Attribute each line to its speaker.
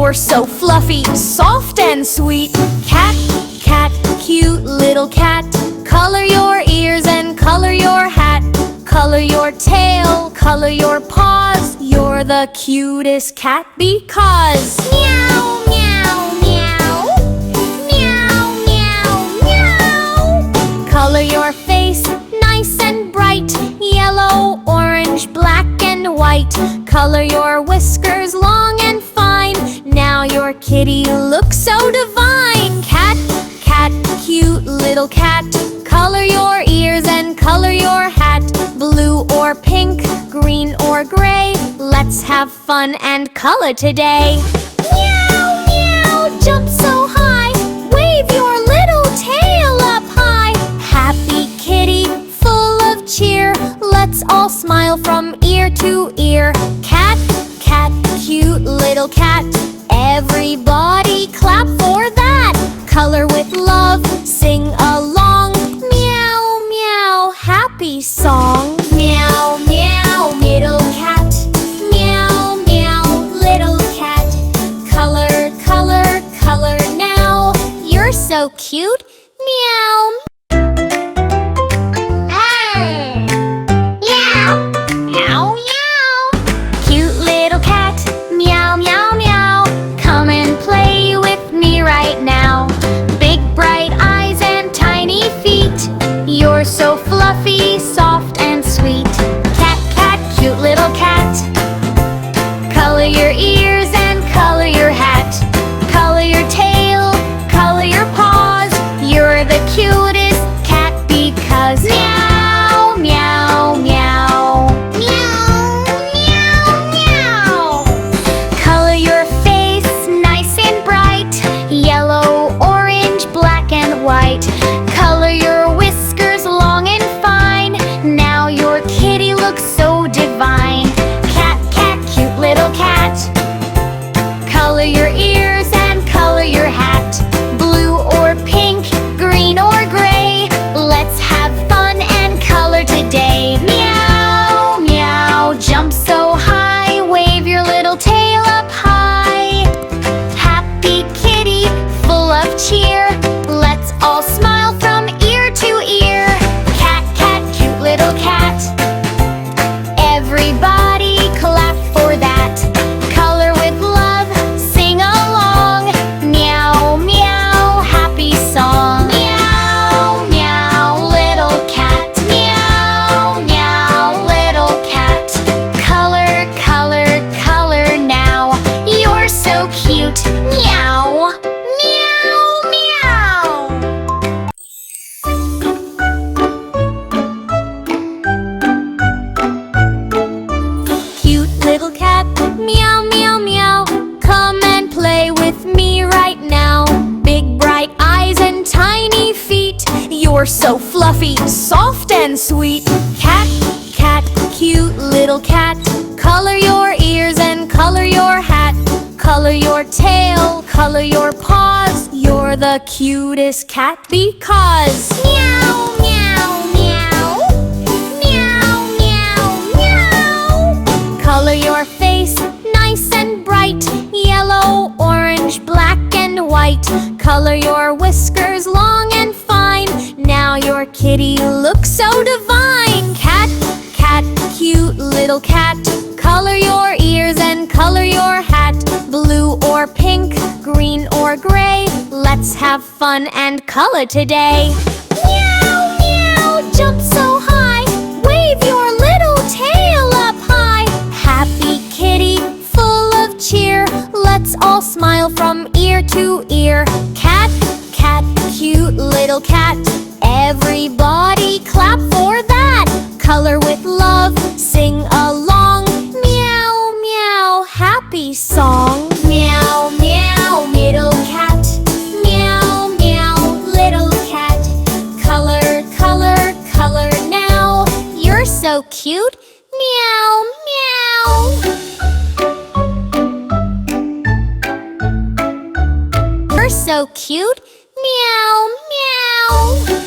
Speaker 1: You're so fluffy, soft and sweet. Cat, cat, cute little cat. Color your ears and color your hat. Color your tail, color your paws. You're the cutest cat because meow, meow, meow. Meow, meow, meow. Color your face nice and bright. Yellow, orange, black and white. Color your whiskers long and fine. Now your kitty looks so divine. Cat, cat, cute little cat. Color your ears and color your hat. Blue or pink, green or gray. Let's have fun and color today. Meow, meow, jump so high. Wave your little tail up high. Happy kitty, full of cheer. Let's all smile from ear to ear. Cat, cat, cute little cat. Everybody clap for that. Color with love, sing along. Meow, meow, happy song. Meow, meow, middle cat. Meow, meow, little cat. Color, color, color now. You're so cute. Meow. Meow, meow. Cute little cat. Meow, meow, meow. Come and play with me right now. Big bright eyes and tiny feet. You're so fluffy, soft and sweet. Cat, cat, cute little cat. Color your ears and color your hat. Color your tail, color your paws. You're the cutest cat because meow, meow, meow. Meow, meow, meow. Color your face nice and bright. Yellow, orange, black and white. Color your whiskers long and fine. Now your kitty looks so divine. Cat, cat, cute little cat. Color your ears and color your hat. Blue or pink, green or gray. Let's have fun and color today. Meow, meow, jump so high. Wave your little tail up high. Happy kitty, full of cheer. Let's all smile from ear to ear. Cat, cat, cute little cat. Everybody clap for that. Color with love, sing along. Meow, meow, happy song. Meow, meow, little cat. Meow, meow, little cat. Color, color, color now. You're so cute. Meow, meow, meow. Cute little cat, meow, meow, meow. Come and play with me right now. Big bright eyes and tiny feet. You're so fluffy, soft and sweet. Cat, cat, cute little cat. Color your ears and color your hat. Color your tail, color your paws. You're the cutest cat because meow, meow, meow. Meow, meow, meow. Color your face nice and bright. Yellow, orange, black and white. Color your whiskers long and fine. Now your kitty looks so divine. Cat, cat, cute little cat. Color your ears and color your hat. Blue or pink, green or gray. Let's have fun and color today. Meow, meow, jump so high. Wave your little tail up high. Happy kitty, full of cheer. Let's all smile from ear to ear. Cat, cat, cute little cat. Everybody clap for that. Color with love, sing along. Meow, meow, happy song. Meow, meow, middle cat. Meow, meow, little cat. Color, color, color now. You're so cute. Meow, meow. You're so cute. Meow, meow.